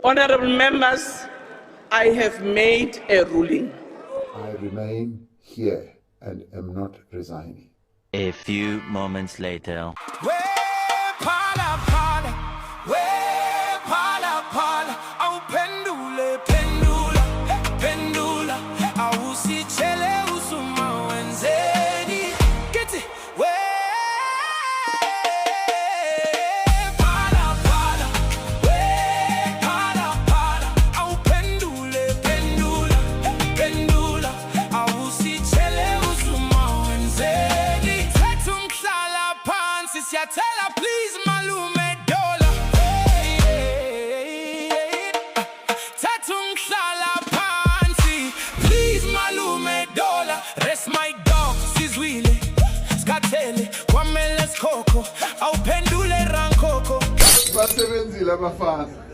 Honorable members, I have made a ruling. I remain here and am not resigning. A few moments later. Tell her please malume dollar. Tatung shala pansi. Please malume dollar. Rest my dog, sizwile. Skatele, kwamele skoko. Au pendule rankoko. Basebenzile abafana.